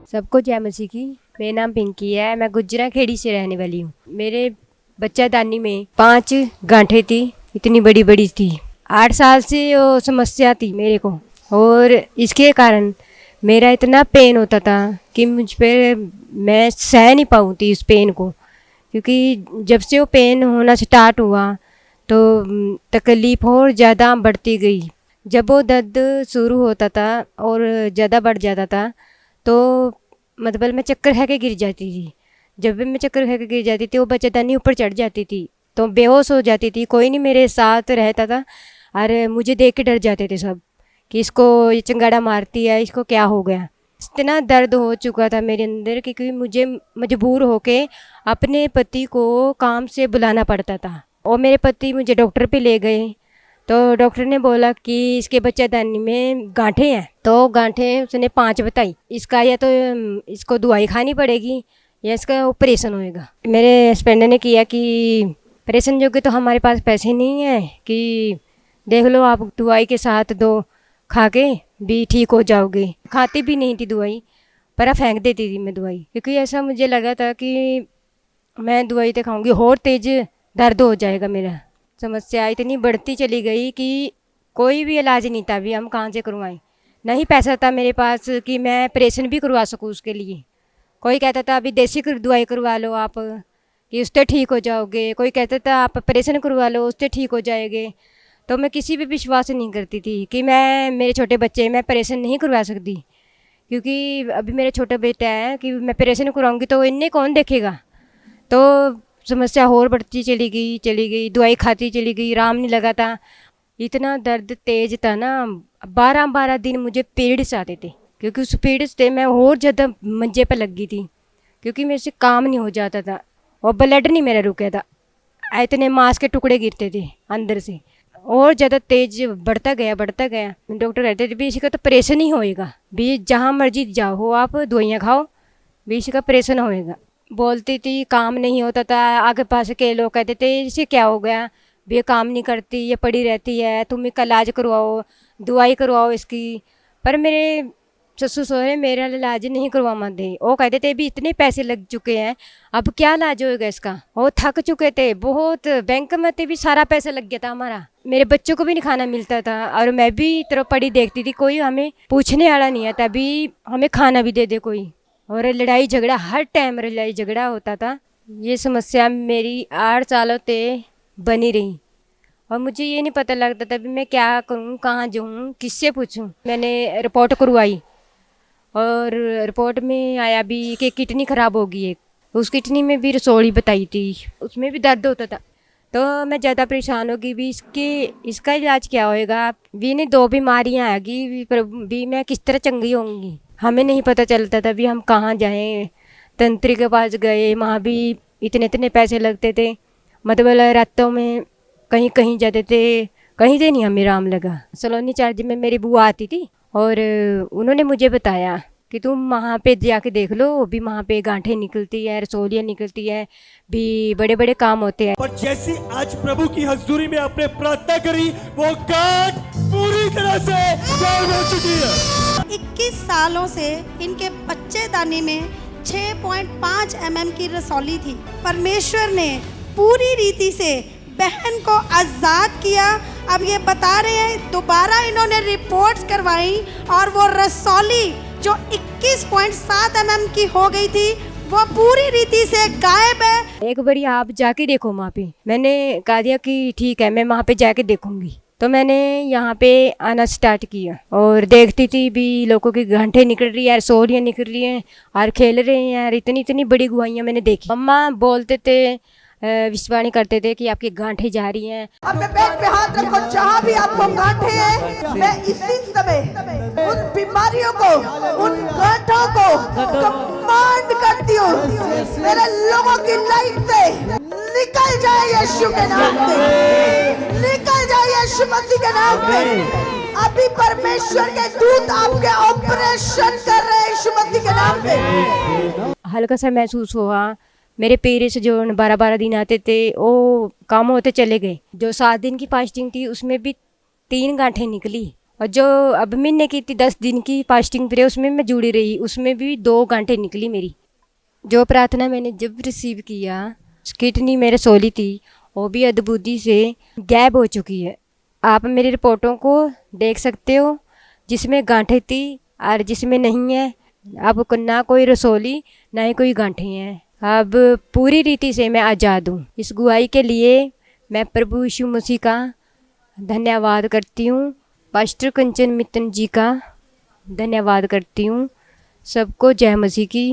सबको जय मसीह की। मेरा नाम पिंकी है, मैं गुजरा खेड़ी से रहने वाली हूँ। मेरे बच्चादानी में 5 गांठें थी, इतनी बड़ी बड़ी थी। 8 साल से वो समस्या थी मेरे को, और इसके कारण मेरा इतना पेन होता था कि मुझ पे मैं सह नहीं पाऊँ थी उस पेन को। क्योंकि जब से वो पेन होना स्टार्ट हुआ तो तकलीफ़ और ज़्यादा बढ़ती गई। जब वो दर्द शुरू होता था और ज़्यादा बढ़ जाता था तो मतलब मैं चक्कर खा के गिर जाती थी। जब भी मैं चक्कर खा के गिर जाती थी वो बच्चेदानी ऊपर चढ़ जाती थी, तो बेहोश हो जाती थी। कोई नहीं मेरे साथ रहता था, और मुझे देख के डर जाते थे सब कि इसको ये चिंगाड़ा मारती है, इसको क्या हो गया। इतना दर्द हो चुका था मेरे अंदर क्योंकि मुझे मजबूर होके अपने पति को काम से बुलाना पड़ता था। और मेरे पति मुझे डॉक्टर पे ले गए, तो डॉक्टर ने बोला कि इसके बच्चेदानी में गांठें हैं। तो गांठें उसने 5 बताई। इसका या तो इसको दवाई खानी पड़ेगी या इसका ऑपरेशन होएगा। मेरे हस्बैंड ने किया कि ऑपरेशन जोगे तो हमारे पास पैसे नहीं है, कि देख लो आप दवाई के साथ 2 खा के भी ठीक हो जाओगे। खाती भी नहीं थी दवाई, पर फेंक देती थी मैं दवाई, क्योंकि ऐसा मुझे लगा था कि मैं दवाई तो खाऊंगी और तेज़ दर्द हो जाएगा मेरा। समस्या इतनी बढ़ती चली गई कि कोई भी इलाज नहीं था, अभी हम कहाँ से करवाएं। नहीं पैसा था मेरे पास कि मैं ऑपरेशन भी करवा सकूँ उसके लिए। कोई कहता था अभी देसी दवाई करवा लो आप, कि उससे ठीक हो जाओगे। कोई कहता था आप ऑपरेशन करवा लो, उससे ठीक हो जाएंगे। तो मैं किसी भी विश्वास नहीं करती थी कि मेरे छोटे बच्चे मैं ऑपरेशन नहीं करवा सकती, क्योंकि अभी मेरा छोटा बेटा है कि मैं ऑपरेशन करवाऊँगी तो इन्हें कौन देखेगा। तो समस्या और बढ़ती चली गई, दवाई खाती चली गई, आराम नहीं लगा था। इतना दर्द तेज था ना, 12-12 दिन मुझे पीरियड्स आते थे, क्योंकि उस पीरियड्स से मैं और ज़्यादा मंजे पर लग गई थी, क्योंकि मेरे से काम नहीं हो जाता था और ब्लड नहीं मेरा रुका था। इतने मांस के टुकड़े गिरते थे अंदर से, और ज़्यादा तेज बढ़ता गया। डॉक्टर कहते थे भी इसका तो ऑपरेशन ही होएगा, भी जहाँ मर्जी जाओ आप दवाइयाँ खाओ, भी इसका ऑपरेशन होएगा। बोलती थी काम नहीं होता था। आगे पास के लोग कहते थे इसे क्या हो गया, भी ये काम नहीं करती, ये पड़ी रहती है, तुम इसका इलाज करवाओ, दवाई करवाओ इसकी। पर मेरे ससुर सहुरे मेरा इलाज नहीं करवा मानते। वो कहते थे भी इतने पैसे लग चुके हैं, अब क्या इलाज होएगा इसका। वो थक चुके थे बहुत, बैंक में भी सारा पैसा लग गया था हमारा। मेरे बच्चों को भी नहीं खाना मिलता था, और मैं भी तरफ पड़ी देखती थी, कोई हमें पूछने वाला नहीं आता, अभी हमें खाना भी दे दे कोई। और लड़ाई झगड़ा, हर टाइम लड़ाई झगड़ा होता था। ये समस्या मेरी 8 सालों से बनी रही, और मुझे ये नहीं पता लगता था भी मैं क्या करूँ, कहाँ जाऊँ, किससे पूछूँ। मैंने रिपोर्ट करवाई और रिपोर्ट में आया भी कि किडनी ख़राब होगी एक। उस किडनी में भी रसोली बताई थी, उसमें भी दर्द होता था। तो मैं ज़्यादा परेशान होगी भी इसका इलाज क्या होएगा। भी इन्हें 2 बीमारियाँ आएगी, पर भी मैं किस तरह चंगी होंगी हमें नहीं पता चलता था। भी हम कहाँ जाएं, तंत्री के पास गए, वहाँ भी इतने इतने पैसे लगते थे। मतलब रातों में कहीं कहीं जाते थे, कहीं से नहीं हमें आराम लगा। सलोनी चार्ज में मेरी बुआ आती थी, और उन्होंने मुझे बताया कि तुम वहाँ पे जाके देख लो, भी वहाँ पे गांठें निकलती है, रसोलियाँ निकलती है, भी बड़े बड़े काम होते हैं। पर जैसी आज प्रभु की हजूरी में आपने प्रार्थना करी, वो गांठ पूरी तरह से गायब हो चुकी है। 21 सालों से इनके बच्चेदानी में 6.5 mm की रसौली थी। परमेश्वर ने पूरी रीति से बहन को आज़ाद किया। अब ये बता रहे हैं दोबारा इन्होंने रिपोर्ट्स करवाई, और वो रसौली जो 21.7 mm की हो गई थी वो पूरी रीति से गायब है। एक बारी आप जाके देखो वहाँ पे। मैंने कहा दिया कि ठीक है, मैं वहाँ पे जाके देखूंगी। तो मैंने यहाँ पे आना स्टार्ट किया और देखती थी भी लोगों की गांठें निकल रही है, रसोलियाँ निकल रही हैं, और खेल रहे हैं यार। इतनी इतनी बड़ी गुहाइयाँ मैंने देखी। मम्मा बोलते थे, विश्वाणी करते थे कि आपकी गांठें जा रही हैं। अपने पेट पे हाथ रखो, जहाँ भी आपको गांठें हैं, मैं इसी समय उन बीमारियों को, उन गांठों को कमांड करती हूँ, मेरे लोगों की लाइफ से निकल जाए यीशु के नाम पे, निकल जाए यीशु मसीह के नाम पे। अभी परमेश्वर के दूत आपके ऑपरेशन कर रहे हैं यीशु मसीह के नाम पे। हल्का सा महसूस हुआ। मेरे पीरियड्स जो 12-12 दिन आते थे वो कम होते चले गए। जो 7 दिन की फास्टिंग थी उसमें भी 3 गांठें निकली, और जो अब महीने की थी 10 दिन की फास्टिंग प्रे उसमें मैं जुड़ी रही, उसमें भी 2 घंटे निकली मेरी। जो प्रार्थना मैंने जब रिसीव किया, किडनी मेरे सोली थी वो भी अद्भुती से गैब हो चुकी है। आप मेरी रिपोर्टों को देख सकते हो, जिसमें गांठें थी और जिसमें नहीं है। अब ना कोई रसोली ना ही कोई गांठें हैं। अब पूरी रीति से मैं आज़ाद हूँ। इस गुआई के लिए मैं प्रभु यीशु मसीह का धन्यवाद करती हूँ, पास्टर कंचन मित्तन जी का धन्यवाद करती हूँ। सबको जय मसीह की।